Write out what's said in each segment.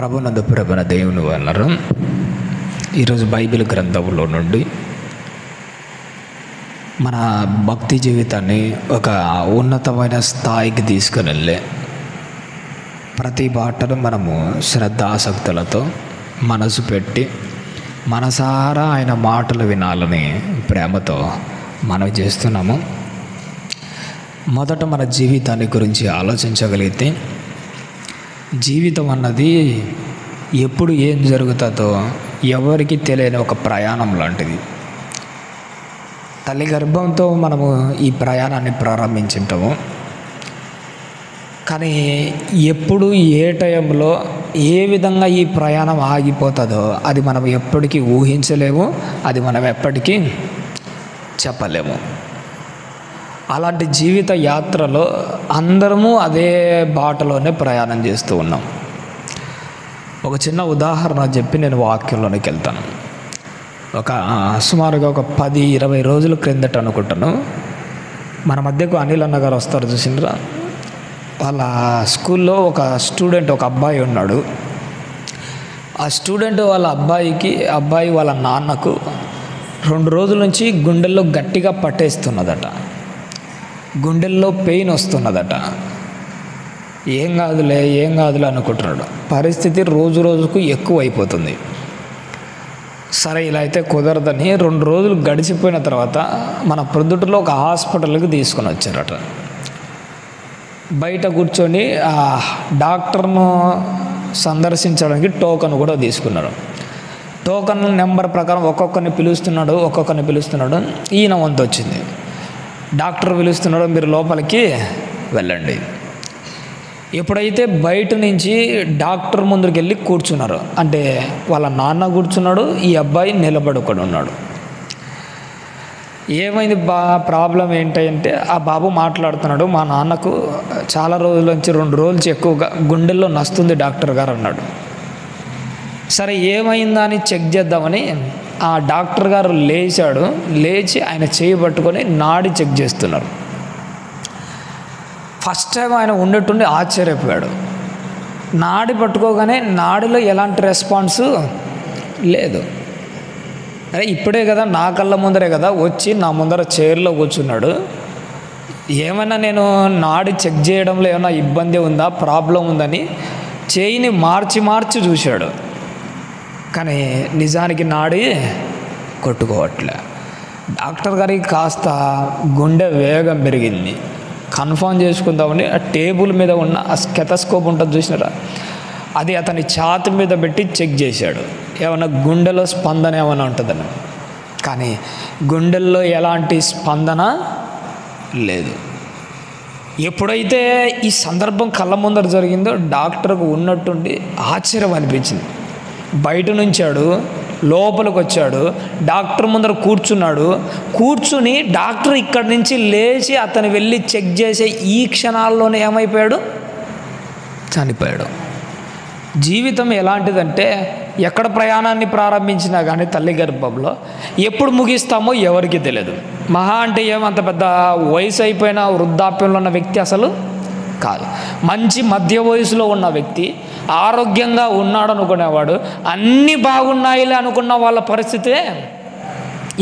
ప్రభునందు ప్రభున దేవుని వలన ఈరోజు బైబిల్ గ్రంథంలో నుండి మన భక్తి జీవితాన్ని ఒక ఉన్నతమైన స్థాయికి తీసుకుని వెళ్ళే ప్రతి బాటను మనము శ్రద్ధాసక్తులతో మనసు పెట్టి మనసారా ఆయన మాటలు వినాలని ప్రేమతో మనం చేస్తున్నాము. మొదట మన జీవితాన్ని గురించి ఆలోచించగలిగితే, జీవితం అన్నది ఎప్పుడు ఏం జరుగుతుందో ఎవరికి తెలియని ఒక ప్రయాణం లాంటిది. తల్లి గర్భంతో మనము ఈ ప్రయాణాన్ని ప్రారంభించుంటాము, కానీ ఎప్పుడు ఏ టైంలో ఏ విధంగా ఈ ప్రయాణం ఆగిపోతుందో అది మనం ఎప్పటికీ ఊహించలేము, అది మనం ఎప్పటికీ చెప్పలేము. అలాంటి జీవిత యాత్రలో అందరము అదే బాటలోనే ప్రయాణం చేస్తూ ఉన్నాం. ఒక చిన్న ఉదాహరణ చెప్పి నేను వాక్యంలోనికి వెళ్తాను. సుమారుగా ఒక 10-20 రోజుల క్రిందట అనుకుంటాను, మన మధ్యకు అనిల్ అన్న గారు వస్తారు చూసిండ్రా. వాళ్ళ స్కూల్లో ఒక స్టూడెంట్, ఒక అబ్బాయి ఉన్నాడు. ఆ స్టూడెంట్ వాళ్ళ అబ్బాయి వాళ్ళ నాన్నకు 2 రోజుల నుంచి గుండెల్లో గట్టిగా పట్టేస్తున్నదట, గుండెల్లో పెయిన్ వస్తున్నదట. ఏం కాదులే అనుకుంటున్నాడు. పరిస్థితి రోజు రోజుకు ఎక్కువ అయిపోతుంది. సరే ఇలా అయితే కుదరదని 2 రోజులు గడిచిపోయిన తర్వాత మన ప్రొద్దుటలో ఒక హాస్పిటల్కి తీసుకొని వచ్చారట. బయట కూర్చొని ఆ డాక్టర్ను సందర్శించడానికి టోకన్ కూడా తీసుకున్నారు. టోకన్ నెంబర్ ప్రకారం ఒక్కొక్కరిని పిలుస్తున్నాడు. ఈయన వంతు వచ్చింది. డాక్టర్ పిలుస్తున్నాడు, మీరు లోపలికి వెళ్ళండి. ఎప్పుడైతే బయట నుంచి డాక్టర్ ముందుకు వెళ్ళి కూర్చున్నారు, అంటే వాళ్ళ నాన్న కూర్చున్నాడు, ఈ అబ్బాయి నిలబడుకొని ఉన్నాడు. ఏమైంది ప్రాబ్లం ఏంటంటే ఆ బాబు మాట్లాడుతున్నాడు, మా నాన్నకు చాలా రోజుల నుంచి 2 రోజులు ఎక్కువగా గుండెల్లో నస్తుంది డాక్టర్ గారు అన్నాడు. సరే ఏమైందా అని చెక్ చేద్దామని ఆ డాక్టర్ గారు లేచి ఆయన చేయి పట్టుకొని నాడి చెక్ చేస్తున్నారు. ఫస్ట్ టైం ఆయన ఉండేటుండి ఆశ్చర్యపోయాడు. నాడి పట్టుకోగానే నాడిలో ఎలాంటి రెస్పాన్స్ లేదు. అరే ఇప్పుడే కదా, నా కళ్ళ ముందరే కదా వచ్చి నా ముందర చైర్లో కూర్చున్నాడు, ఏమైనా నేను నాడి చెక్ చేయడంలో ఏమైనా ఇబ్బంది ఉందా, ప్రాబ్లం ఉందని చేయిని మార్చి చూశాడు. కానీ నిజానికి నాడి కొట్టుకోవట్లే. డాక్టర్ గారికి కాస్త గుండె వేగం పెరిగింది. కన్ఫర్మ్ చేసుకుందామని ఆ టేబుల్ మీద ఉన్న ఆ స్టెతస్కోప్ ఉంటుంది చూసినారా, అది అతని ఛాతి మీద పెట్టి చెక్ చేశాడు, ఏమన్నా గుండెలో స్పందన ఏమైనా ఉంటుందని. కానీ గుండెల్లో ఎలాంటి స్పందన లేదు. ఎప్పుడైతే ఈ సందర్భం కళ్ళ ముందర జరిగిందో డాక్టర్కు ఉన్నట్టుండి ఆశ్చర్యం అనిపించింది. బయట నుంచాడు, లోపలికి వచ్చాడు, డాక్టర్ ముందర కూర్చుని డాక్టర్ ఇక్కడి నుంచి లేచి అతను వెళ్ళి చెక్ చేసే ఈ క్షణాల్లోనే ఏమైపోయాడు, చనిపోయాడు. జీవితం ఎలాంటిదంటే ఎక్కడ ప్రయాణాన్ని ప్రారంభించినా కానీ తల్లి గర్భంలో ఎప్పుడు ముగిస్తామో ఎవరికి తెలియదు. మహా అంటే ఏమంత పెద్ద వయసు అయిపోయిన వృద్ధాప్యంలో ఉన్న వ్యక్తి అసలు కాదు. మంచి మధ్య వయసులో ఉన్న వ్యక్తి, ఆరోగ్యంగా ఉన్నాడు అనుకునేవాడు, అన్నీ బాగున్నాయిలే అనుకున్న వాళ్ళ పరిస్థితే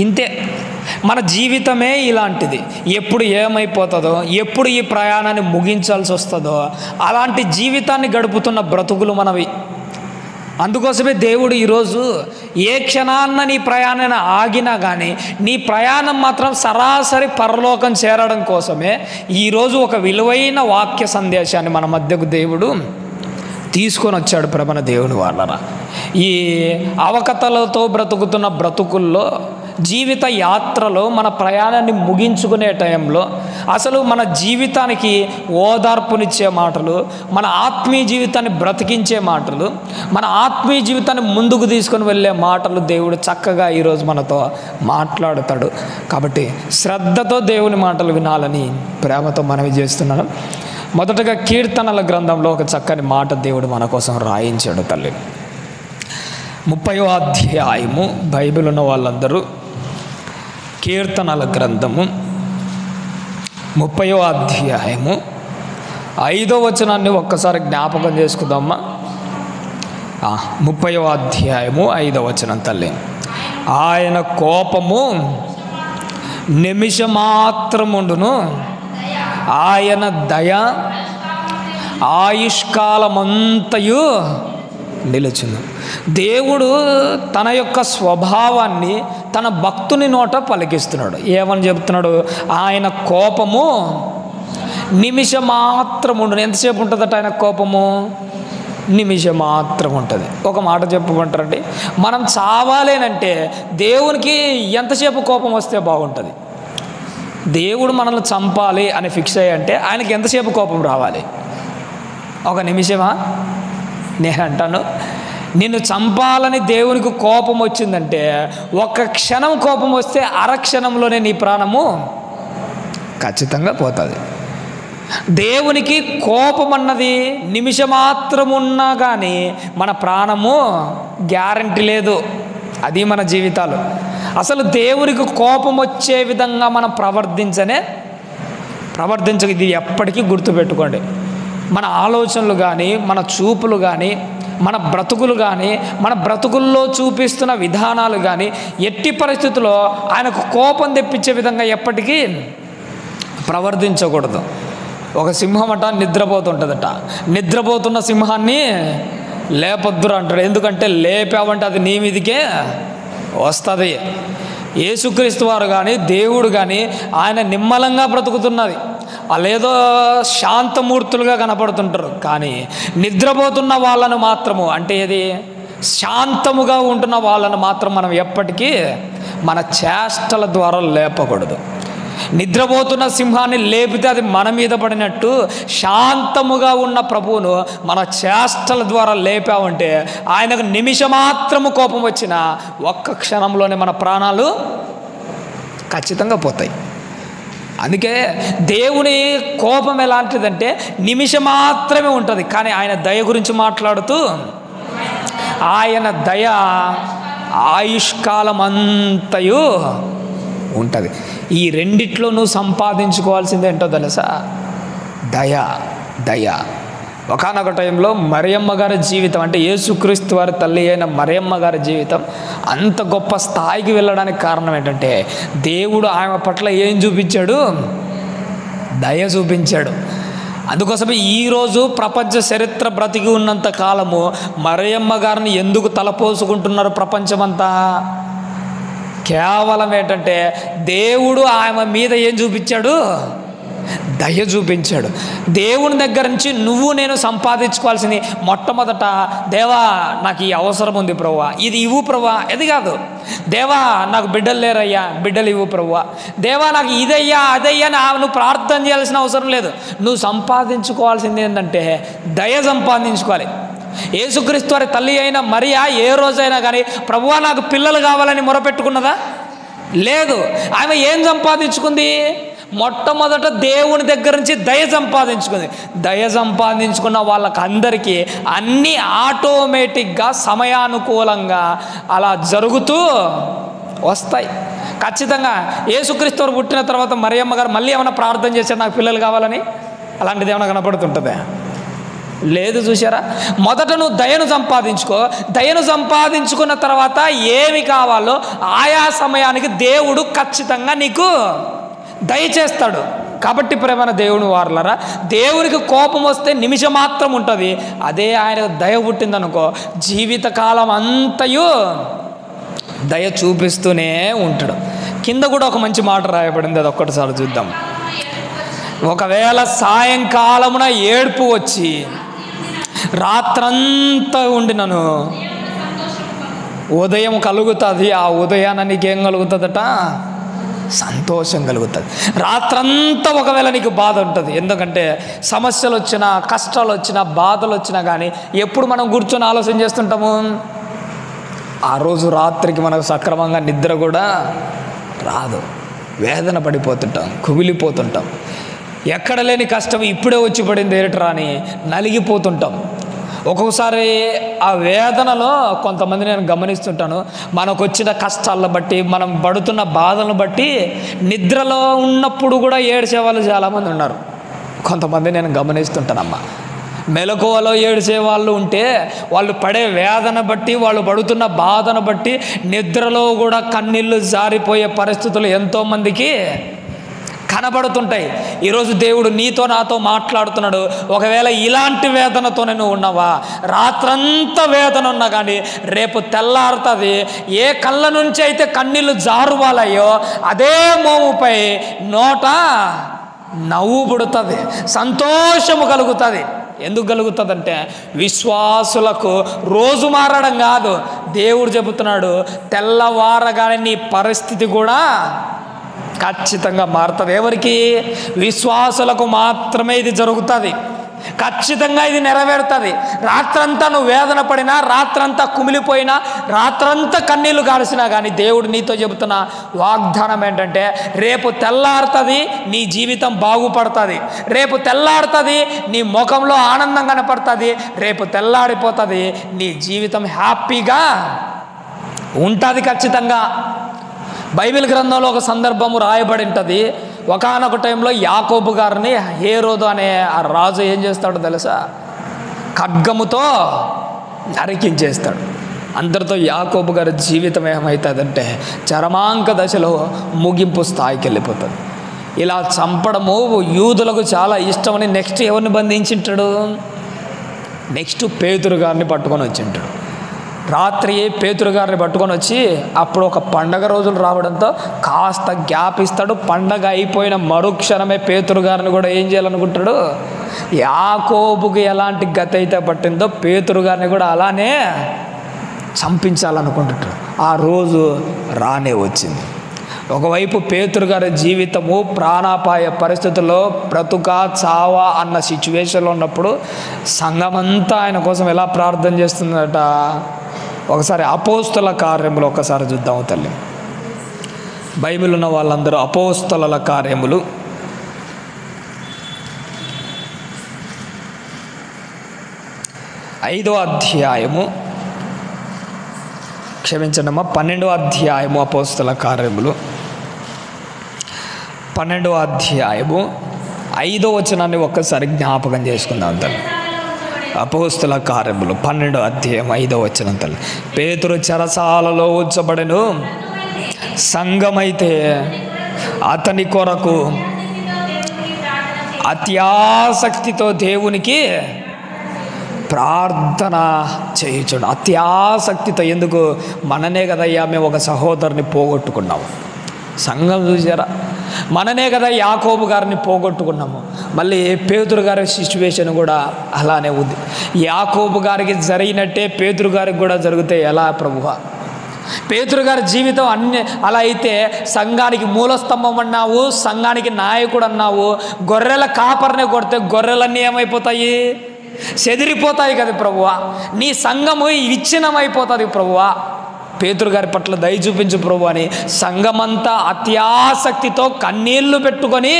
ఇంతే. మన జీవితమే ఇలాంటిది. ఎప్పుడు ఏమైపోతుందో, ఎప్పుడు ఈ ప్రయాణాన్ని ముగించాల్సి వస్తుందో అలాంటి జీవితాన్ని గడుపుతున్న బ్రతుకులు మనవి. అందుకోసమే దేవుడు ఈరోజు ఏ క్షణాన్న నీ ప్రయాణాన్ని ఆగినా కానీ నీ ప్రయాణం మాత్రం సరాసరి పరలోకం చేరడం కోసమే ఈరోజు ఒక విలువైన వాక్య సందేశాన్ని మన మధ్యకు దేవుడు తీసుకొని వచ్చాడు. ప్రభువైన దేవుని వాళ్ళరా, ఈ అవకతలతో బ్రతుకుతున్న బ్రతుకుల్లో, జీవిత యాత్రలో, మన ప్రయాణాన్ని ముగించుకునే టైంలో అసలు మన జీవితానికి ఓదార్పునిచ్చే మాటలు, మన ఆత్మీయ జీవితాన్ని బ్రతికించే మాటలు, మన ఆత్మీయ జీవితాన్ని ముందుకు తీసుకొని వెళ్ళే మాటలు దేవుడు చక్కగా ఈరోజు మనతో మాట్లాడుతాడు. కాబట్టి శ్రద్ధతో దేవుని మాటలు వినాలని ప్రేమతో మనవి చేస్తున్నాను. మొదటగా కీర్తనల గ్రంథంలో ఒక చక్కని మాట దేవుడు మన కోసం రాయించాడు. తల్లి 30వ అధ్యాయము, బైబిల్ ఉన్న వాళ్ళందరూ కీర్తనల గ్రంథము 30వ అధ్యాయము 5వ వచనాన్ని ఒక్కసారి జ్ఞాపకం చేసుకుందామా. 30వ అధ్యాయము 5వ వచనం తల్లి. ఆయన కోపము నిమిషమాత్రముండును, ఆయన దయ ఆయుష్కాలమంతయు నిలుచును. దేవుడు తన యొక్క స్వభావాన్ని తన భక్తుని నోట పలికిస్తున్నాడు. ఏమని చెప్తున్నాడు? ఆయన కోపము నిమిషమాత్రం ఎంతసేపు ఉంటుందట ఆయన కోపము? నిమిషమాత్రం ఉంటుంది. ఒక మాట చెప్పమంటారండి, మనం చావాలేనంటే దేవునికి ఎంతసేపు కోపం వస్తే బాగుంటుంది? దేవుడు మనల్ని చంపాలి అని ఫిక్స్ అయ్యంటే ఆయనకి ఎంతసేపు కోపం రావాలి? ఒక నిమిషమా? నేను అంటాను, నిన్ను చంపాలని దేవునికి కోపం వచ్చిందంటే ఒక క్షణం కోపం వస్తే అరక్షణంలోనే నీ ప్రాణము ఖచ్చితంగా పోతుంది. దేవునికి కోపం అన్నది నిమిషమాత్రం ఉన్నా కానీ మన ప్రాణము గ్యారంటీ లేదు. అది మన జీవితాలు. అసలు దేవునికి కోపం వచ్చే విధంగా మనం ప్రవర్తించక ఇది ఎప్పటికీ గుర్తుపెట్టుకోండి. మన ఆలోచనలు కానీ, మన చూపులు కానీ, మన బ్రతుకులు కానీ, మన బ్రతుకుల్లో చూపిస్తున్న విధానాలు కానీ ఎట్టి పరిస్థితుల్లో ఆయనకు కోపం తెప్పించే విధంగా ఎప్పటికీ ప్రవర్తించకూడదు. ఒక సింహం అట నిద్రపోతుంటుందట. నిద్రపోతున్న సింహాన్ని లేపొద్దురు అంటాడు. ఎందుకంటే లేపావంటే అది నీ మీదికే వస్తుంది. యేసుక్రీస్తు వారు కానీ, దేవుడు కానీ ఆయన నిమ్మలంగా బ్రతుకుతున్నది. వాళ్ళేదో శాంతమూర్తులుగా కనపడుతుంటారు. కానీ నిద్రపోతున్న వాళ్ళను మాత్రము, అంటే ఏది శాంతముగా ఉంటున్న వాళ్ళను మాత్రం మనం ఎప్పటికీ మన చేష్టల ద్వారా లేపకూడదు. నిద్రపోతున్న సింహాన్ని లేపితే అది మన మీద పడినట్టు శాంతముగా ఉన్న ప్రభువును మన చేష్టల ద్వారా లేపామంటే ఆయనకు నిమిషమాత్రము కోపం వచ్చినా ఒక్క క్షణంలోనే మన ప్రాణాలు ఖచ్చితంగా పోతాయి. అందుకే దేవుని కోపం ఎలాంటిదంటే నిమిషం మాత్రమే ఉంటుంది. కానీ ఆయన దయ గురించి మాట్లాడుతూ ఆయన దయ ఆయుష్కాలం అంతయు ఉంటుంది. ఈ రెండిట్లో నువ్వు సంపాదించుకోవాల్సింది ఏంటో తెలుసా? దయ. ఒకానొక టైంలో మరియమ్మ గారి జీవితం, అంటే యేసుక్రీస్తు వారి తల్లి అయిన మరియమ్మ గారి జీవితం అంత గొప్ప స్థాయికి వెళ్ళడానికి కారణం ఏంటంటే దేవుడు ఆమె పట్ల ఏం చూపించాడు? దయ చూపించాడు. అందుకోసమే ఈరోజు ప్రపంచ చరిత్ర బ్రతికి ఉన్నంత కాలము మరియమ్మ గారిని ఎందుకు తలపోసుకుంటున్నారు ప్రపంచమంతా? కేవలం ఏంటంటే దేవుడు ఆమె మీద ఏం చూపించాడు? దయ చూపించాడు. దేవుని దగ్గర నుంచి నువ్వు నేను సంపాదించుకోవాల్సింది మొట్టమొదట, దేవా నాకు ఈ అవసరం ఉంది ప్రభువా, ఇది ఇవ్వు ప్రభువా, ఇది కాదు. దేవా నాకు బిడ్డలు లేరయ్యా, బిడ్డలు ఇవ్వు ప్రభువా. దేవా నాకు ఇదయ్యా అదయ్యా నువ్వు ప్రార్థన చేయాల్సిన అవసరం లేదు. నువ్వు సంపాదించుకోవాల్సింది ఏంటంటే దయ సంపాదించుకోవాలి. యేసుక్రీస్తు వారి తల్లి అయిన మరియా ఏ రోజైనా కానీ ప్రభువా నాకు పిల్లలు కావాలని మొరపెట్టుకున్నదా? లేదు. ఆమె ఏం సంపాదించుకుంది? మొట్టమొదట దేవుని దగ్గర నుంచి దయ సంపాదించుకుంది. దయ సంపాదించుకున్న వాళ్ళకి అందరికీ అన్నీ ఆటోమేటిక్గా సమయానుకూలంగా అలా జరుగుతూ వస్తాయి. ఖచ్చితంగా యేసుక్రీస్తు వారు పుట్టిన తర్వాత మరియమ్మ గారు మళ్ళీ ఏమైనా ప్రార్థన చేశారు నాకు పిల్లలు కావాలని? అలాంటిది ఏమైనా కనపడుతుంటుందా? లేదు. చూసారా? మొదట నువ్వు దయను సంపాదించుకో. దయను సంపాదించుకున్న తర్వాత ఏమి కావాలో ఆయా సమయానికి దేవుడు ఖచ్చితంగా నీకు దయచేస్తాడు. కాబట్టి ప్రేమ దేవుని వారలారా, దేవునికి కోపం వస్తే నిమిషం మాత్రం ఉంటుంది. అదే ఆయన దయ పుట్టిందనుకో జీవితకాలం అంతయు దయ చూపిస్తూనే ఉంటాడు. కింద కూడా ఒక మంచి మాట రాయబడింది, అది ఒక్కటిసారి చూద్దాం. ఒకవేళ సాయంకాలమున ఏడుపు వచ్చి రాత్రంతా ఉండినను ఉదయం కలుగుతుంది. ఆ ఉదయాన నీకేం కలుగుతుందట? సంతోషం కలుగుతుంది. రాత్రంతా ఒకవేళ నీకు బాధ ఉంటుంది. ఎందుకంటే సమస్యలు వచ్చినా, కష్టాలు వచ్చినా, బాధలు వచ్చినా కానీ ఎప్పుడు మనం కూర్చొని ఆలోచన చేస్తుంటాము? ఆ రోజు రాత్రికి మనకు సక్రమంగా నిద్ర కూడా రాదు. వేదన పడిపోతుంటాం, కుమిలిపోతుంటాం. ఎక్కడ లేని కష్టం ఇప్పుడే వచ్చి పడింది ఏమిట్రా అని నలిగిపోతుంటాం. ఒక్కొక్కసారి ఆ వేదనలో కొంతమంది నేను గమనిస్తుంటాను, మనకు వచ్చిన కష్టాలను బట్టి, మనం పడుతున్న బాధలను బట్టి నిద్రలో ఉన్నప్పుడు కూడా ఏడ్చే వాళ్ళు చాలామంది ఉన్నారు. కొంతమంది నేను గమనిస్తుంటానమ్మా. మెలకువలో ఏడ్చే వాళ్ళు ఉంటే వాళ్ళు పడే వేదన బట్టి, వాళ్ళు పడుతున్న బాధను బట్టి నిద్రలో కూడా కన్నీళ్ళు జారిపోయే పరిస్థితులు ఎంతోమందికి కనబడుతుంటాయి. ఈరోజు దేవుడు నీతో నాతో మాట్లాడుతున్నాడు. ఒకవేళ ఇలాంటి వేదనతో నువ్వు ఉన్నావా, రాత్రంతా వేదన ఉన్నా కానీ రేపు తెల్లారుతుంది. ఏ కళ్ళ నుంచి అయితే కన్నీళ్ళు జారువాలయ్యో అదే మోముపై నోట నవ్వు పుడుతుంది, సంతోషము కలుగుతుంది. ఎందుకు కలుగుతుందంటే విశ్వాసులకు రోజు మారడం కాదు, దేవుడు చెబుతున్నాడు తెల్లవారగానే నీ పరిస్థితి కూడా ఖచ్చితంగా మారుతుంది. ఎవరికి? విశ్వాసులకు మాత్రమే ఇది జరుగుతుంది. ఖచ్చితంగా ఇది నెరవేరుతుంది. రాత్రంతా నువ్వు వేదన పడినా, రాత్రంతా కుమిలిపోయినా, రాత్రంతా కన్నీళ్లు కాల్సినా కానీ దేవుడు నీతో చెబుతున్న వాగ్దానం ఏంటంటే రేపు తెల్లారుతుంది, నీ జీవితం బాగుపడుతుంది. రేపు తెల్లారుతుంది, నీ ముఖంలో ఆనందం కనపడుతుంది. రేపు తెల్లాడిపోతుంది, నీ జీవితం హ్యాపీగా ఉంటుంది ఖచ్చితంగా. బైబిల్ గ్రంథంలో ఒక సందర్భము రాయబడి ఉంటుంది. ఒకానొక టైంలో యాకోబు గారిని హేరోదు అనే ఆ రాజు ఏం చేస్తాడో తెలుసా? ఖడ్గముతో నరికించేస్తాడు. అందరితో యాకోబు గారి జీవితం ఏమవుతుందంటే చరమాంక దశలో ముగింపు స్థాయికి వెళ్ళిపోతుంది. ఇలా చంపడము యూదులకు చాలా ఇష్టమని నెక్స్ట్ ఎవరిని బంధించింటాడు? నెక్స్ట్ పేతురు గారిని పట్టుకొని వచ్చింటాడు. రాత్రి పేతురు గారిని పట్టుకొని వచ్చి అప్పుడు ఒక పండగ రోజులు రావడంతో కాస్త గ్యాప్ ఇస్తాడు. పండగ అయిపోయిన మరుక్షణమే పేతురు గారిని కూడా ఏం చేయాలనుకుంటాడు? యాకోబుకి ఎలాంటి గతి అయితే పట్టిందో పేతురు గారిని కూడా అలానే చంపించాలనుకుంటాడు. ఆ రోజు రానే వచ్చింది. ఒకవైపు పేతురు గారి జీవితము ప్రాణాపాయ పరిస్థితుల్లో బ్రతుకా చావా అన్న సిచ్యువేషన్లో ఉన్నప్పుడు సంఘమంతా ఆయన కోసం ఎలా ప్రార్థన చేస్తుందట. ఒకసారి అపోస్తల కార్యములు ఒకసారి చూద్దాము తల్లి. బైబిల్ ఉన్న వాళ్ళందరూ అపోస్తల కార్యములు 5వ అధ్యాయము, క్షమించండమ్మా 12వ అధ్యాయము, అపోస్తల కార్యములు 12వ అధ్యాయము 5వ వచనాన్ని ఒక్కసారి జ్ఞాపకం చేసుకుందాం తల్లి. అపోస్తల కార్యములు 12వ అధ్యాయం 5వ వచనం తల్లి. పేతురు చెరసాలలో ఉంచబడెను, సంఘమైతే అతని కొరకు అత్యాసక్తితో దేవునికి ప్రార్థన చేయుచుడు. అత్యాసక్తితో. ఎందుకు? మననే కదయ్యా మేము ఒక సహోదరుని పోగొట్టుకున్నాము. సంఘం చూసారా? మననే కదా యాకోబు గారిని పోగొట్టుకున్నాము. మళ్ళీ పేతురు గారి సిచ్యువేషన్ కూడా అలానే ఉంది. యాకోబు గారికి జరిగినట్టే పేతురు గారికి కూడా జరిగితే ఎలా ప్రభువా? పేతురు గారి జీవితం అన్ని అలా అయితే సంఘానికి మూలస్తంభం అన్నావు, సంఘానికి నాయకుడు అన్నావు. గొర్రెల కాపర్నే కొడితే గొర్రెలన్నీ ఏమైపోతాయి? చెదిరిపోతాయి కదా ప్రభువా. నీ సంఘము విచ్ఛిన్నమైపోతుంది ప్రభువా. పేతురు గారి పట్ల దయ చూపించు ప్రభు అని సంఘమంతా అత్యాసక్తితో కన్నీళ్లు పెట్టుకొని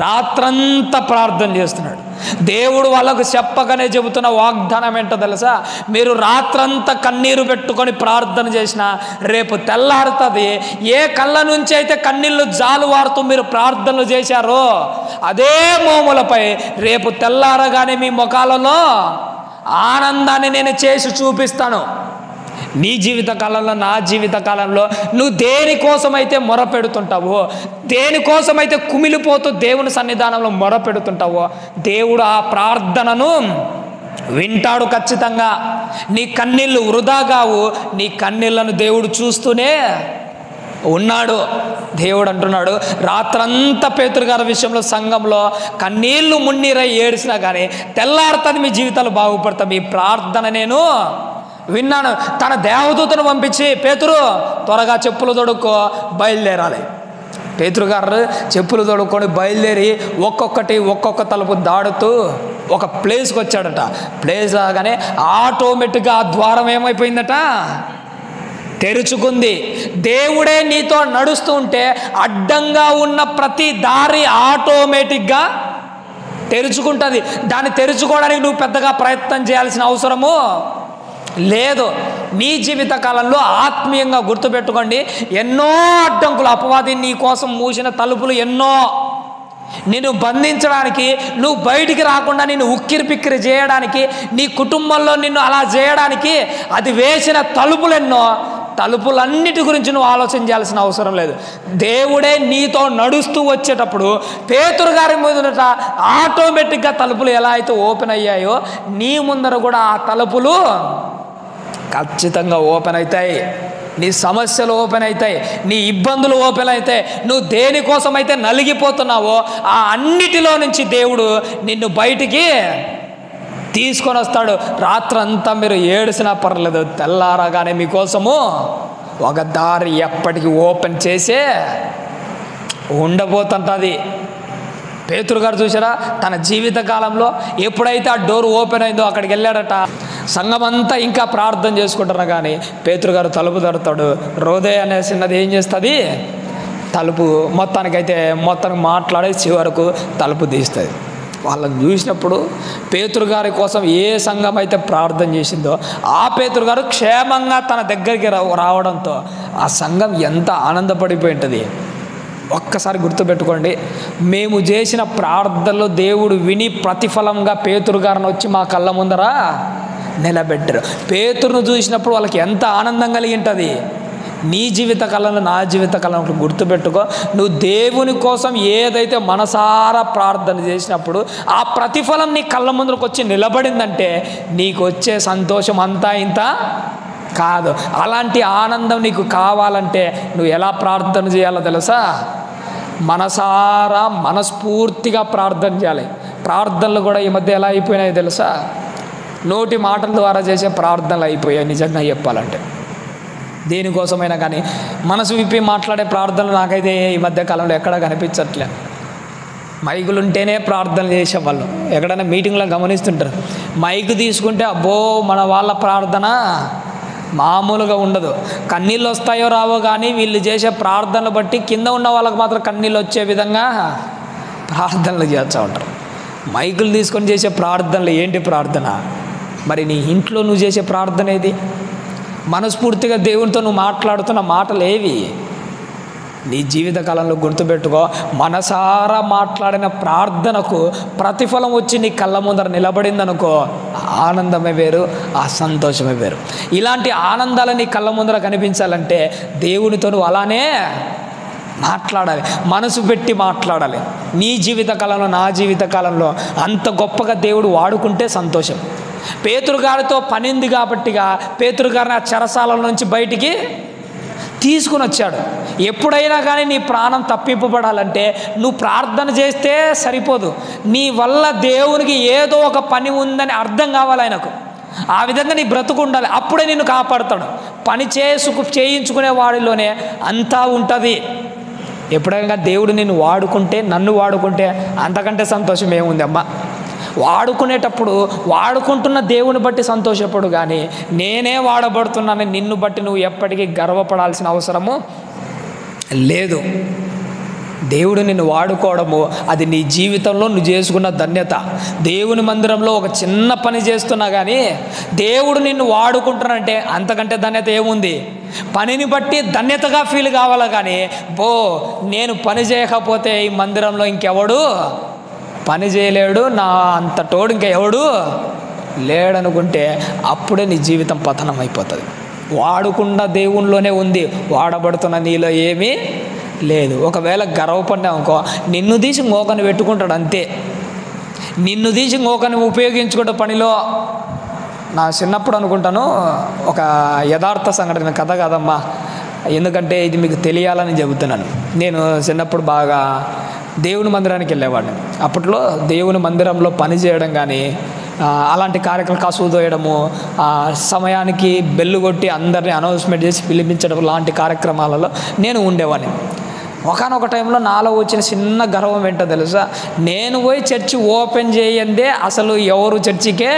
రాత్రంతా ప్రార్థన చేస్తున్నాడు. దేవుడు వాళ్ళకు చెప్పగానే చెబుతున్న వాగ్దానం ఏంటో తెలుసా? మీరు రాత్రంతా కన్నీరు పెట్టుకొని ప్రార్థన చేసినా రేపు తెల్లారుతుంది. ఏ కళ్ళ నుంచి అయితే కన్నీళ్ళు జాలువారుతూ మీరు ప్రార్థనలు చేశారో అదే మోములపై రేపు తెల్లారగానే మీ ముఖాలలో ఆనందాన్ని నేను చేసి చూపిస్తాను. నీ జీవిత కాలంలో, నా జీవిత కాలంలో నువ్వు దేనికోసమైతే మొరపెడుతుంటావో, దేనికోసమైతే కుమిలిపోతూ దేవుని సన్నిధానంలో మొరపెడుతుంటావో దేవుడు ఆ ప్రార్థనను వింటాడు ఖచ్చితంగా. నీ కన్నీళ్ళు వృధా కావు. నీ కన్నీళ్లను దేవుడు చూస్తూనే ఉన్నాడు. దేవుడు అంటున్నాడు, రాత్రంతా పేతురు గారి విషయంలో సంఘంలో కన్నీళ్లు మున్నీరై ఏడ్చినా కానీ తెల్లారుతుంది, మీ జీవితాలు బాగుపడతాయి. మీ ప్రార్థన నేను విన్నాను. తన దేవదూతను పంపించి పేతురు త్వరగా చెప్పులు తొడుక్కో బయలుదేరాలి. పేతురు గారు చెప్పులు తొడుక్కొని బయలుదేరి ఒక్కొక్క తలుపు దాడుతూ ఒక ప్లేస్కి వచ్చాడట. ప్లేస్ రాగానే ఆటోమేటిక్గా ఆ ద్వారం ఏమైపోయిందట? తెరుచుకుంది. దేవుడే నీతో నడుస్తూ ఉంటే అడ్డంగా ఉన్న ప్రతి దారి ఆటోమేటిక్గా తెరుచుకుంటుంది. దాన్ని తెరుచుకోవడానికి నువ్వు పెద్దగా ప్రయత్నం చేయాల్సిన అవసరము లేదు. నీ జీవిత కాలంలో ఆత్మీయంగా గుర్తుపెట్టుకోండి, ఎన్నో అడ్డంకులు, అపవాది నీ కోసం మూసిన తలుపులు ఎన్నో. నిన్ను బంధించడానికి, నువ్వు బయటికి రాకుండా నిన్ను ఉక్కిరి పిక్కిరి చేయడానికి, నీ కుటుంబంలో నిన్ను అలా చేయడానికి అది వేసిన తలుపులెన్నో. తలుపులన్నిటి గురించి నువ్వు ఆలోచన చేయాల్సిన అవసరం లేదు. దేవుడే నీతో నడుస్తూ వచ్చేటప్పుడు పేతురు గారి ముందట ఆటోమేటిక్గా తలుపులు ఎలా అయితే ఓపెన్ అయ్యాయో నీ ముందర కూడా ఆ తలుపులు ఖచ్చితంగా ఓపెన్ అవుతాయి. నీ సమస్యలు ఓపెన్ అవుతాయి, నీ ఇబ్బందులు ఓపెన్ అవుతాయి. నువ్వు దేనికోసమైతే నలిగిపోతున్నావో ఆ అన్నిటిలో నుంచి దేవుడు నిన్ను బయటికి తీసుకొని వస్తాడు. రాత్రంతా మీరు ఏడిసినా పర్లేదు, తెల్లారగానే మీకోసము ఒక దారి ఎప్పటికీ ఓపెన్ చేసే ఉండబోతుంటుంది. పేతురు గారు చూసారా, తన జీవిత కాలంలో ఎప్పుడైతే ఆ డోర్ ఓపెన్ అయిందో అక్కడికి వెళ్ళాడట. సంఘమంతా ఇంకా ప్రార్థన చేసుకుంటున్నా కానీ పేతురు గారు తలుపు తడతాడు. రోదే అనే చిన్నది ఏం చేస్తుంది, తలుపు మొత్తానికి మాట్లాడే చివరకు తలుపు తీస్తుంది. వాళ్ళని చూసినప్పుడు పేతురు గారి కోసం ఏ సంఘం అయితే ప్రార్థన చేసిందో ఆ పేతురు గారు క్షేమంగా తన దగ్గరికి రావడంతో ఆ సంఘం ఎంత ఆనందపడిపోయి ఉంటుంది. ఒక్కసారి గుర్తుపెట్టుకోండి, మేము చేసిన ప్రార్థనలో దేవుడు విని ప్రతిఫలంగా పేతురు గారిని వచ్చి మా కళ్ళ ముందర నిలబెట్టారు. పేతురును చూసినప్పుడు వాళ్ళకి ఎంత ఆనందం కలిగి ఉంటుంది. నీ జీవిత కాలంలో, నా జీవిత కాలంలో గుర్తుపెట్టుకో, నువ్వు దేవుని కోసం ఏదైతే మనసారా ప్రార్థన చేసినప్పుడు ఆ ప్రతిఫలం నీ కళ్ళ ముందుకు వచ్చి నిలబడిందంటే నీకు వచ్చే సంతోషం అంతా ఇంత కాదు. అలాంటి ఆనందం నీకు కావాలంటే నువ్వు ఎలా ప్రార్థన చేయాలో తెలుసా? మనసారా మనస్ఫూర్తిగా ప్రార్థన చేయాలి. ప్రార్థనలు కూడా ఈ మధ్య ఎలా అయిపోయినాయో తెలుసా? నోటి మాటల ద్వారా చేసే ప్రార్థనలు అయిపోయాయి. నిజంగా చెప్పాలంటే దేనికోసమైనా కానీ మనసు విప్పి మాట్లాడే ప్రార్థనలు నాకైతే ఈ మధ్య కాలంలో ఎక్కడా కనిపించట్లే. మైకులు ఉంటేనే ప్రార్థనలు చేసేవాళ్ళు. ఎక్కడైనా మీటింగ్లో గమనిస్తుంటారు, మైకు తీసుకుంటే అబ్బో మన వాళ్ళ ప్రార్థన మామూలుగా ఉండదు. కన్నీళ్ళు వస్తాయో రావో కానీ వీళ్ళు చేసే ప్రార్థనలు బట్టి కింద ఉన్న వాళ్ళకి మాత్రం కన్నీళ్ళు వచ్చే విధంగా ప్రార్థనలు చేస్తూ ఉంటారు. మైకులు తీసుకొని చేసే ప్రార్థనలు ఏంటి ప్రార్థన? మరి నీ ఇంట్లో నువ్వు చేసే ప్రార్థన ఏది? మనస్ఫూర్తిగా దేవునితో నువ్వు మాట్లాడుతున్న మాటలు ఏవి? నీ జీవితకాలంలో గుర్తుపెట్టుకో, మనసారా మాట్లాడిన ప్రార్థనకు ప్రతిఫలం వచ్చి నీ కళ్ళ ముందర నిలబడిందనుకో, ఆనందమే వేరు, ఆ సంతోషమే వేరు. ఇలాంటి ఆనందాలు నీ కళ్ళ ముందర కనిపించాలంటే దేవునితో నువ్వు అలానే మాట్లాడాలి, మనసు పెట్టి మాట్లాడాలి. నీ జీవితకాలంలో, నా జీవితకాలంలో అంత గొప్పగా దేవుడు వాడుకుంటే సంతోషం. పేతురు గారితో పనింది కాబట్టిగా పేతురు గారిని ఆ చెరసాల నుంచి బయటికి తీసుకుని వచ్చాడు. ఎప్పుడైనా కానీ నీ ప్రాణం తప్పింపబడాలంటే నువ్వు ప్రార్థన చేస్తే సరిపోదు, నీ వల్ల దేవునికి ఏదో ఒక పని ఉందని అర్థం కావాలి ఆయనకు. ఆ విధంగా నీ బ్రతుకు ఉండాలి, అప్పుడే నిన్ను కాపాడుతాడు. పని చేయించుకునే వాడిలోనే అంతా ఉంటుంది. ఎప్పుడైనా దేవుడు నిన్ను వాడుకుంటే, నన్ను వాడుకుంటే అంతకంటే సంతోషం ఏముంది అమ్మా? వాడుకునేటప్పుడు వాడుకుంటున్న దేవుని బట్టి సంతోషపడు, కానీ నేనే వాడబడుతున్నాను నిన్ను బట్టి నువ్వు ఎప్పటికీ గర్వపడాల్సిన అవసరము లేదు. దేవుడు నిన్ను వాడుకోవడము అది నీ జీవితంలో నువ్వు చేసుకున్న ధన్యత. దేవుని మందిరంలో ఒక చిన్న పని చేస్తున్నా కానీ దేవుడు నిన్ను వాడుకుంటున్నానంటే అంతకంటే ధన్యత ఏముంది? పనిని బట్టి ధన్యతగా ఫీల్ కావాలా, కానీ నేను పని చేయకపోతే ఈ మందిరంలో ఇంకెవడు పని చేయలేడు, నా అంత తోడు ఇంకెవడు లేడనుకుంటే అప్పుడే నీ జీవితం పతనం అయిపోతుంది. వాడుకున్న దేవునిలోనే ఉంది, వాడబడుతున్న నీలో ఏమీ లేదు. ఒకవేళ గర్వపడ్డామనుకో, నిన్ను తీసి మోకని పెట్టుకుంటాడు అంతే. నిన్ను తీసి మోకని ఉపయోగించుకుంటే పనిలో. నా చిన్నప్పుడు అనుకుంటాను, ఒక యథార్థ సంఘటన, కథ కాదమ్మా, ఎందుకంటే ఇది మీకు తెలియాలని చెబుతున్నాను. నేను చిన్నప్పుడు బాగా దేవుని మందిరానికి వెళ్ళేవాడిని. అప్పట్లో దేవుని మందిరంలో పని చేయడం కానీ అలాంటి కార్యక్రమాలు, కసువు తోయడము, సమయానికి బెల్లు కొట్టి అందరినీ అనౌన్స్మెంట్ చేసి పిలిపించడం లాంటి కార్యక్రమాలలో నేను ఉండేవాడిని. ఒకనొక టైంలో నాలో వచ్చిన చిన్న గర్వం ఏంటో తెలుసా? నేను పోయి చర్చి ఓపెన్ చేయందే అసలు ఎవరు చర్చికే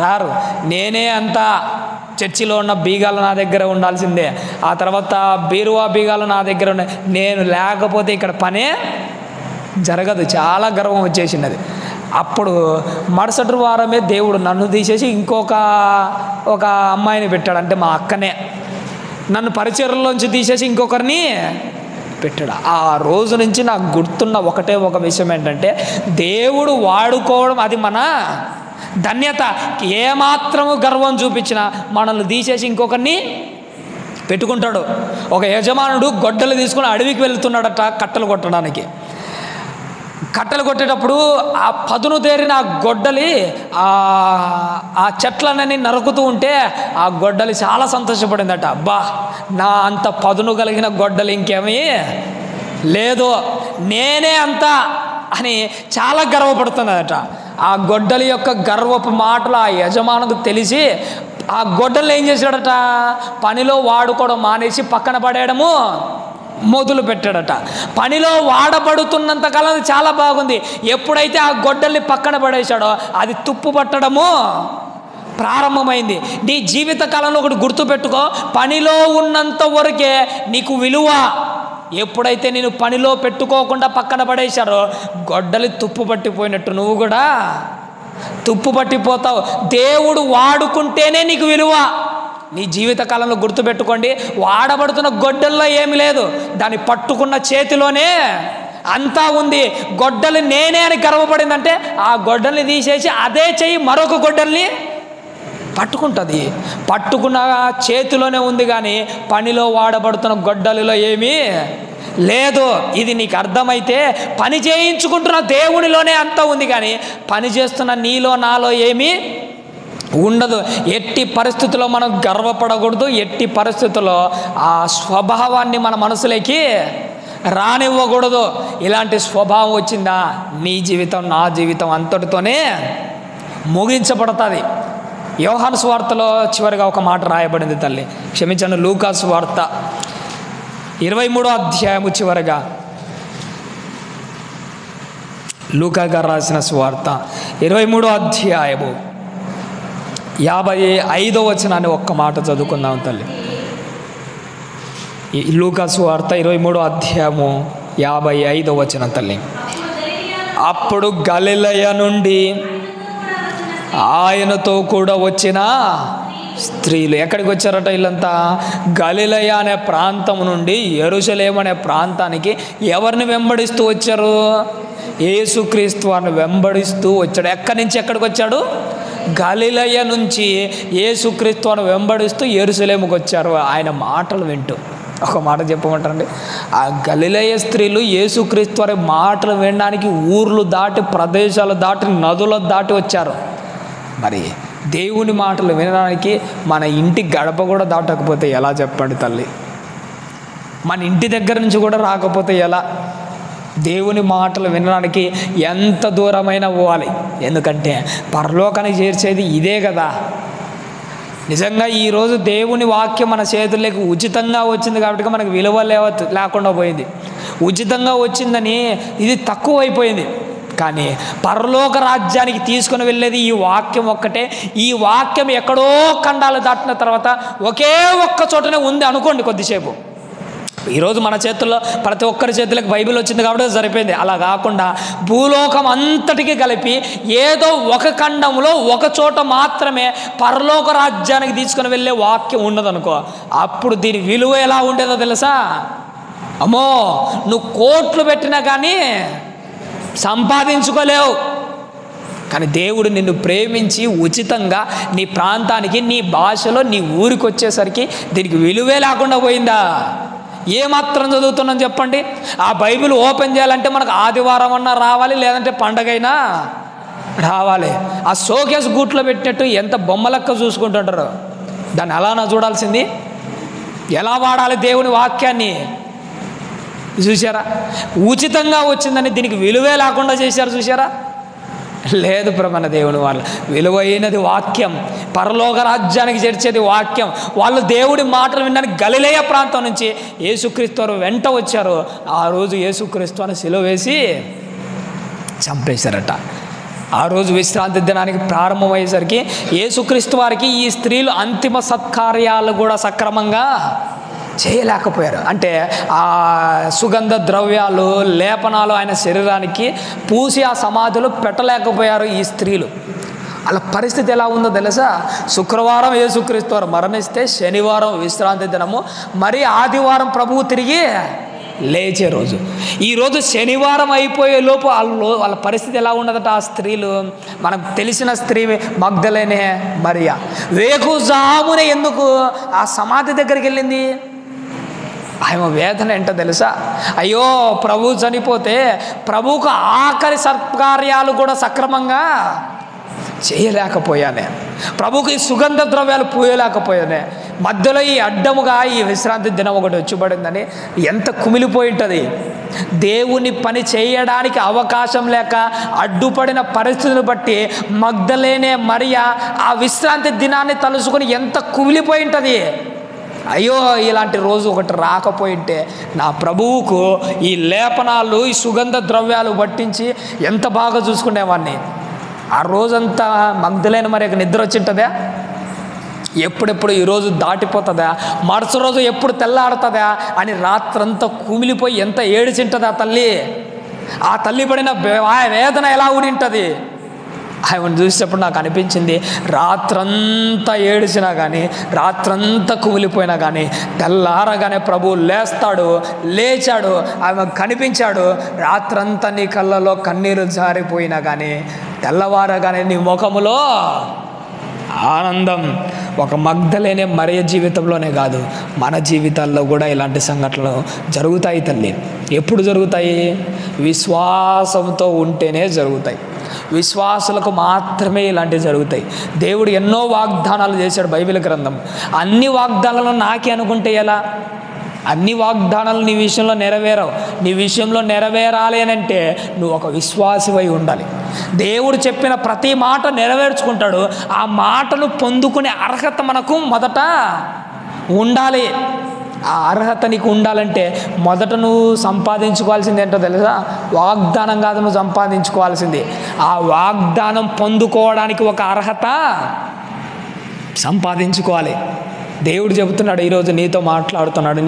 రారు. నేనే అంతా చర్చిలో ఉన్న బీగాలు నా దగ్గర ఉండాల్సిందే, ఆ తర్వాత బీరువా బీగాలు నా దగ్గర ఉన్నాయి, నేను లేకపోతే ఇక్కడ పనే జరగదు. చాలా గర్వం వచ్చేసినది. అప్పుడు మరుసటి వారమే దేవుడు నన్ను తీసేసి ఒక అమ్మాయిని పెట్టాడు. అంటే మా అక్కనే నన్ను పరిచర్లోంచి తీసేసి ఇంకొకరిని పెట్టాడు. ఆ రోజు నుంచి నాకు గుర్తున్న ఒకటే ఒక విషయం ఏంటంటే, దేవుడు వాడుకోవడం అది మన ధన్యత. ఏమాత్రము గర్వం చూపించినా మనల్ని తీసేసి ఇంకొకరిని పెట్టుకుంటాడు. ఒక యజమానుడు గొడ్డలు తీసుకుని అడవికి వెళ్తున్నాడట కట్టెలు కొట్టడానికి. కట్టెలు కొట్టేటప్పుడు ఆ పదును తేరిన ఆ గొడ్డలి ఆ చెట్లన్నీ నరుకుతూ ఉంటే ఆ గొడ్డలి చాలా సంతోషపడిందట. అబ్బా, నా అంత పదును కలిగిన గొడ్డలి ఇంకేమీ లేదు, నేనే అంత అని చాలా గర్వపడుతున్నదట. ఆ గొడ్డలి యొక్క గర్వపు మాటలు ఆ యజమానుకు తెలిసి ఆ గొడ్డలు ఏం చేశాడట, పనిలో వాడుకోవడం మానేసి పక్కన పడేయడము మొదలు పెట్టాడట. పనిలో వాడబడుతున్నంతకాలం చాలా బాగుంది. ఎప్పుడైతే ఆ గొడ్డల్ని పక్కన పడేశాడో అది తుప్పు పట్టడము ప్రారంభమైంది. నీ జీవిత కాలంలో ఒకటి గుర్తుపెట్టుకో, పనిలో ఉన్నంత వరకే నీకు విలువ. ఎప్పుడైతే నేను పనిలో పెట్టుకోకుండా పక్కన పడేశాడో గొడ్డలి తుప్పు పట్టిపోయినట్టు నువ్వు కూడా తుప్పు పట్టిపోతావు. దేవుడు వాడుకుంటేనే నీకు విలువ. నీ జీవితకాలంలో గుర్తుపెట్టుకోండి, వాడబడుతున్న గొడ్డల్లో ఏమి లేదు, దాన్ని పట్టుకున్న చేతిలోనే అంతా ఉంది. గొడ్డలి నేనే అని గర్వపడిందంటే ఆ గొడ్డల్ని తీసేసి అదే చెయ్యి మరొక గొడ్డల్ని పట్టుకుంటుంది. పట్టుకున్న చేతిలోనే ఉంది, కానీ పనిలో వాడబడుతున్న గొడ్డలిలో ఏమీ లేదు. ఇది నీకు అర్థమైతే పని చేయించుకుంటున్న దేవునిలోనే అంతా ఉంది, కానీ పని చేస్తున్న నీలో నాలో ఏమీ ఉండదు. ఎట్టి పరిస్థితుల్లో మనం గర్వపడకూడదు. ఎట్టి పరిస్థితుల్లో ఆ స్వభావాన్ని మన మనసులోకి రానివ్వకూడదు. ఇలాంటి స్వభావం వచ్చిందా నీ జీవితం నా జీవితం అంతటితోనే ముగించబడుతుంది. యోహాను సువార్తలో చివరిగా ఒక మాట రాయబడింది తల్లి, క్షమించండి, లూకా సువార్త 23వ అధ్యాయము చివరిగా, లూకా గారు రాసిన సువార్త 23వ అధ్యాయము 55వ వచనాన్ని ఒక్క మాట చదువుకుందాం తల్లి. లూకా సువార్త 23వ అధ్యాయము 55వ వచనం తల్లి. అప్పుడు గలిలయ నుండి ఆయనతో కూడా వచ్చిన స్త్రీలు ఎక్కడికి వచ్చారట? వీళ్ళంతా గలిలయ అనే ప్రాంతం నుండి యెరూషలేము అనే ప్రాంతానికి ఎవరిని వెంబడిస్తూ వచ్చారు? యేసుక్రీస్తు వారిని వెంబడిస్తూ వచ్చాడు. ఎక్కడి నుంచి ఎక్కడికి వచ్చాడు? గలిలయ నుంచి యేసుక్రీస్తు వారిని వెంబడిస్తూ యెరూషలేముకి వచ్చారు. ఆయన మాటలు వింటూ. ఒక మాట చెప్పమంటారండి, ఆ గలిలయ స్త్రీలు యేసుక్రీస్తు వారి మాటలు వినడానికి ఊర్లు దాటి, ప్రదేశాలు దాటి, నదులు దాటి వచ్చారు. మరి దేవుని మాటలు వినడానికి మన ఇంటి గడప కూడా దాటకపోతే ఎలా చెప్పండి తల్లి? మన ఇంటి దగ్గర నుంచి కూడా రాకపోతే ఎలా? దేవుని మాటలు వినడానికి ఎంత దూరమైనా పోవాలి. ఎందుకంటే పరలోకానికి చేర్చేది ఇదే కదా. నిజంగా ఈరోజు దేవుని వాక్యం మన చేతుల్లోకి ఉచితంగా వచ్చింది కాబట్టి మనకు విలువ లేకుండా పోయింది. ఉచితంగా వచ్చిందని ఇది తక్కువైపోయింది. కానీ పరలోక రాజ్యానికి తీసుకుని వెళ్ళేది ఈ వాక్యం ఒక్కటే. ఈ వాక్యం ఎక్కడో ఖండాలు దాటిన తర్వాత ఒకే ఒక్క చోటనే ఉంది అనుకోండి కొద్దిసేపు. ఈరోజు మన చేతుల్లో ప్రతి ఒక్కరి చేతులకు బైబిల్ వచ్చింది కాబట్టి సరిపోయింది. అలా కాకుండా భూలోకం అంతటికి కలిపి ఏదో ఒక ఖండంలో ఒక చోట మాత్రమే పరలోక రాజ్యానికి తీసుకుని వెళ్ళే వాక్యం ఉండదనుకో, అప్పుడు దీని విలువ ఎలా ఉండేదో తెలుసా? అమ్మో, నువ్వు కోట్లు పెట్టినా కానీ సంపాదించుకోలేవు. కానీ దేవుడు నిన్ను ప్రేమించి ఉచితంగా నీ ప్రాంతానికి, నీ భాషలో, నీ ఊరికి వచ్చేసరికి దీనికి విలువే లేకుండా పోయిందా? ఏమాత్రం చదువుతున్నాం చెప్పండి? ఆ బైబిల్ ఓపెన్ చేయాలంటే మనకు ఆదివారం అన్నా రావాలి, లేదంటే పండగైనా రావాలి. ఆ షోకేస్ గూట్లో పెట్టినట్టు ఎంత బొమ్మలెక్క చూసుకుంటుంటారు. దాన్ని అలానా చూడాల్సింది? ఎలా వాడాలి దేవుని వాక్యాన్ని చూసారా? ఉచితంగా వచ్చిందని దీనికి విలువే లేకుండా చేశారు చూసారా? లేదు ప్రమణ దేవుని వాళ్ళు విలువైనది వాక్యం, పరలోక రాజ్యానికి చేర్చేది వాక్యం. వాళ్ళు దేవుడి మాటలు వినడానికి గలిలయ ప్రాంతం నుంచి యేసుక్రీస్తు వారు వెంట వచ్చారు. ఆ రోజు యేసుక్రీస్తు అని సిలువ వేసి చంపేశారట. ఆ రోజు విశ్రాంతి దినానికి ప్రారంభమయ్యేసరికి యేసుక్రీస్తు వారికి ఈ స్త్రీలు అంతిమ సత్కార్యాలు కూడా సక్రమంగా చేయలేకపోయారు. అంటే ఆ సుగంధ ద్రవ్యాలు, లేపనాలు ఆయన శరీరానికి పూసి ఆ సమాధిలో పెట్టలేకపోయారు ఈ స్త్రీలు. అలా పరిస్థితి ఎలా ఉందో తెలుసా? శుక్రవారం యేసుక్రీస్తు వారు మరణిస్తే, శనివారం విశ్రాంతి దినము, మరి ఆదివారం ప్రభువు తిరిగి లేచే రోజు. ఈరోజు శనివారం అయిపోయే లోపు వాళ్ళ పరిస్థితి ఎలా ఉన్నదట? ఆ స్త్రీలు, మనకు తెలిసిన స్త్రీ మగ్దలేనే మరియా, వేకుజామునే ఎందుకు ఆ సమాధి దగ్గరికి వెళ్ళింది? ఆమె వేదన ఏంటో తెలుసా? అయ్యో, ప్రభు చనిపోతే ప్రభువుకు ఆఖరి సత్కార్యాలు కూడా సక్రమంగా చేయలేకపోయానే, ప్రభుకి సుగంధ ద్రవ్యాలు పూయలేకపోయానే, మధ్యలో ఈ అడ్డముగా ఈ విశ్రాంతి దినం ఒకటి వచ్చిపడిందని ఎంత కుమిలిపోయి ఉంటుంది. దేవుని పని చేయడానికి అవకాశం లేక అడ్డుపడిన పరిస్థితులను బట్టి మగ్దలేనే మరియా ఆ విశ్రాంతి దినాన్ని తలుసుకొని ఎంత కుమిలిపోయి ఉంటుంది. అయ్యో, ఇలాంటి రోజు ఒకటి రాకపోయింటే నా ప్రభువుకు ఈ లేపనాలు, ఈ సుగంధ ద్రవ్యాలు పట్టించి ఎంత బాగా చూసుకునేవాడిని. ఆ రోజంతా మగ్దలేని మరి నిద్ర వచ్చింటుందా? ఎప్పుడెప్పుడు ఈరోజు దాటిపోతుందా, మరుస రోజు ఎప్పుడు తెల్లాడుతుందా అని రాత్రంతా కుమిలిపోయి ఎంత ఏడిచింటుంది ఆ తల్లి. ఆ తల్లి పడిన వేదన ఎలా ఉండింటుంది. ఆమెను చూసేటప్పుడు నాకు అనిపించింది, రాత్రంతా ఏడిచినా కానీ, రాత్రంతా కుమిలిపోయినా కానీ, తెల్లారగానే ప్రభువు లేచాడు, ఆమె కనిపించాడు. రాత్రంతా నీ కళ్ళలో కన్నీరు జారిపోయినా కానీ, తెల్లవారగానే నీ ముఖములో ఆనందం. ఒక మగ్దలేనే మరియ జీవితంలోనే కాదు, మన జీవితాల్లో కూడా ఇలాంటి సంఘటనలు జరుగుతాయి తల్లి. ఎప్పుడు జరుగుతాయి? విశ్వాసంతో ఉంటేనే జరుగుతాయి. విశ్వాసులకు మాత్రమే ఇలాంటివి జరుగుతాయి. దేవుడు ఎన్నో వాగ్దానాలు చేశాడు బైబిల్ గ్రంథం. అన్ని వాగ్దానాలను నాకే అనుకుంటే ఎలా? అన్ని వాగ్దానాలు నీ విషయంలో నెరవేరవు. నీ విషయంలో నెరవేరాలి అని అంటే నువ్వు ఒక విశ్వాసివై ఉండాలి. దేవుడు చెప్పిన ప్రతి మాట నెరవేర్చుకుంటాడు. ఆ మాటను పొందుకునే అర్హత మనకు మొదట ఉండాలి. ఆ అర్హత నీకు ఉండాలంటే మొదట నువ్వు సంపాదించుకోవాల్సింది ఏంటో తెలుసా? వాగ్దానం కాదు, నువ్వు సంపాదించుకోవాల్సింది ఆ వాగ్దానం పొందుకోవడానికి ఒక అర్హత సంపాదించుకోవాలి. దేవుడు చెబుతున్నాడు, ఈరోజు నీతో మాట్లాడుతున్నాడు,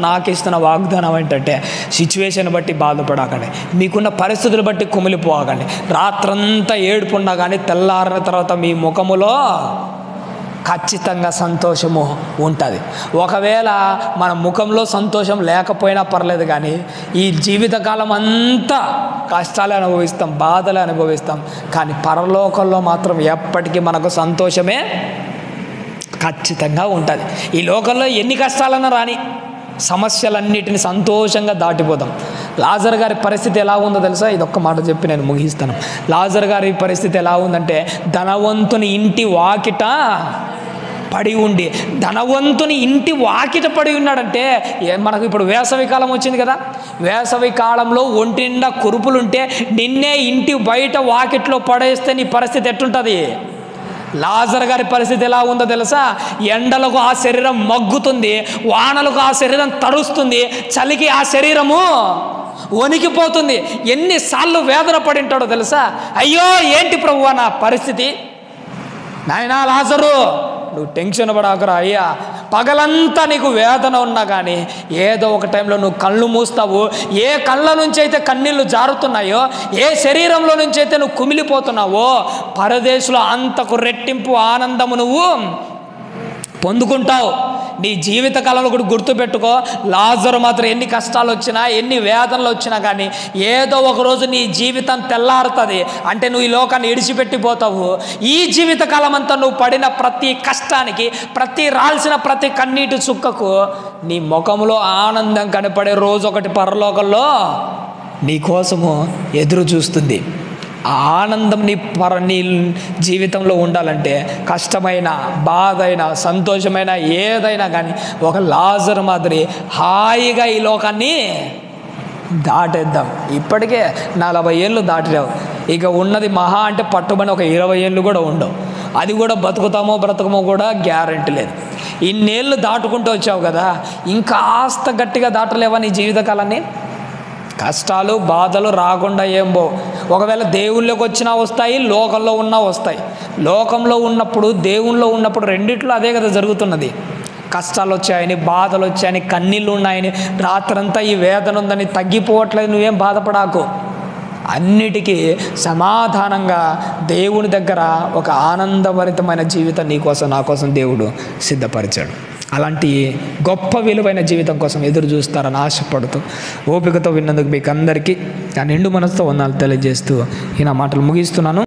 నాకు ఇస్తున్న వాగ్దానం ఏంటంటే సిచ్యువేషన్ బట్టి బాధపడకండి, మీకున్న పరిస్థితులు బట్టి కుమిలిపోకండి. రాత్రంతా ఏడుపున్నా కానీ తెల్లారిన తర్వాత మీ ముఖములో ఖచ్చితంగా సంతోషము ఉంటుంది. ఒకవేళ మన ముఖంలో సంతోషం లేకపోయినా పర్లేదు, కానీ ఈ జీవితకాలం అంతా కష్టాలు అనుభవిస్తాం, బాధలు అనుభవిస్తాం. కానీ పరలోకంలో మాత్రం ఎప్పటికీ మనకు సంతోషమే ఖచ్చితంగా ఉంటుంది. ఈ లోకంలో ఎన్ని కష్టాలన్నా రాని, సమస్యలన్నిటిని సంతోషంగా దాటిపోతాం. లాజర్ గారి పరిస్థితి ఎలా ఉందో తెలుసా? ఇదొక్క మాట చెప్పి నేను ముగిస్తాను. లాజర్ గారి పరిస్థితి ఎలా ఉందంటే, ధనవంతుని ఇంటి వాకిట పడి ఉండి, ధనవంతుని ఇంటి వాకిట పడి ఉన్నాడంటే, మనకు ఇప్పుడు వేసవి కాలం వచ్చింది కదా, వేసవి కాలంలో ఒంటి నిండా కురుపులుంటే నిన్నే ఇంటి బయట వాకిట్లో పడేస్తే నీ పరిస్థితి ఎట్టుంటుంది? లాజర్ గారి పరిస్థితి ఎలా ఉందో తెలుసా? ఎండలకు ఆ శరీరం మగ్గుతుంది, వానలకు ఆ శరీరం తడుస్తుంది, చలికి ఆ శరీరము వణికిపోతుంది. ఎన్నిసార్లు వేదన పడి ఉంటాడో తెలుసా? అయ్యో, ఏంటి ప్రభువా నా పరిస్థితి? నాయనా లాజరు, నువ్వు టెన్షన్ పడాకురా అయ్యా. పగలంతా నీకు వేదన ఉన్నా కానీ ఏదో ఒక టైంలో నువ్వు కళ్ళు మూస్తావు. ఏ కళ్ళ నుంచి అయితే కన్నీళ్ళు జారుతున్నాయో, ఏ శరీరంలో నుంచి అయితే నువ్వు కుమిలిపోతున్నావో, పరదేశంలో అంతకు రెట్టింపు ఆనందము నువ్వు పొందుకుంటావు. నీ జీవితకాలంలో కూడా గుర్తుపెట్టుకో, లాజరు మాత్రం ఎన్ని కష్టాలు వచ్చినా, ఎన్ని వేదనలు వచ్చినా కానీ ఏదో ఒకరోజు నీ జీవితం తెల్లారుతుంది. అంటే నువ్వు ఈ లోకాన్ని ఇడిచిపెట్టిపోతావు. ఈ జీవితకాలం అంతా నువ్వు పడిన ప్రతి కష్టానికి, రాల్సిన ప్రతి కన్నీటి చుక్కకు నీ ముఖంలో ఆనందం కనపడే రోజు ఒకటి పరలోకంలో నీ కోసము ఎదురు చూస్తుంది. ఆ ఆనందం నీ జీవితంలో ఉండాలంటే కష్టమైన, బాధ అయినా, సంతోషమైన, ఏదైనా కానీ ఒక లాజరు మాదిరి హాయిగా ఈ లోకాన్ని దాటేద్దాం. ఇప్పటికే 40 ఏళ్ళు దాటిరావు, ఇక ఉన్నది మహా అంటే పట్టుబడి ఒక 20 ఏళ్ళు కూడా ఉండవు. అది కూడా బ్రతకమో కూడా గ్యారెంటీ లేదు. ఇన్నేళ్ళు దాటుకుంటూ వచ్చావు కదా, ఇంకా కాస్త గట్టిగా దాటలేవా నీ జీవితకాలాన్ని? కష్టాలు, బాధలు రాకుండా ఏం పో. ఒకవేళ దేవుళ్ళకి వచ్చినా వస్తాయి, లోకంలో ఉన్నా వస్తాయి. లోకంలో ఉన్నప్పుడు, దేవుళ్ళలో ఉన్నప్పుడు రెండిట్లో అదే కదా జరుగుతున్నది. కష్టాలు వచ్చాయని, బాధలు వచ్చాయని, కన్నీళ్ళు ఉన్నాయని, రాత్రంతా ఈ వేదన ఉందని తగ్గిపోవట్లేదు, నువ్వేం బాధపడాకు. అన్నిటికీ సమాధానంగా దేవుని దగ్గర ఒక ఆనందభరితమైన జీవితం నీకోసం, నా కోసం దేవుడు సిద్ధపరిచాడు. అలాంటి గొప్ప విలువైన జీవితం కోసం ఎదురు చూస్తారని ఆశపడుతూ ఓపికతో విన్నందుకు మీకు అందరికీ నా నిండు మనసుతో వందనాలు తెలియజేస్తూ ఈ నా మాటలు ముగిస్తున్నాను.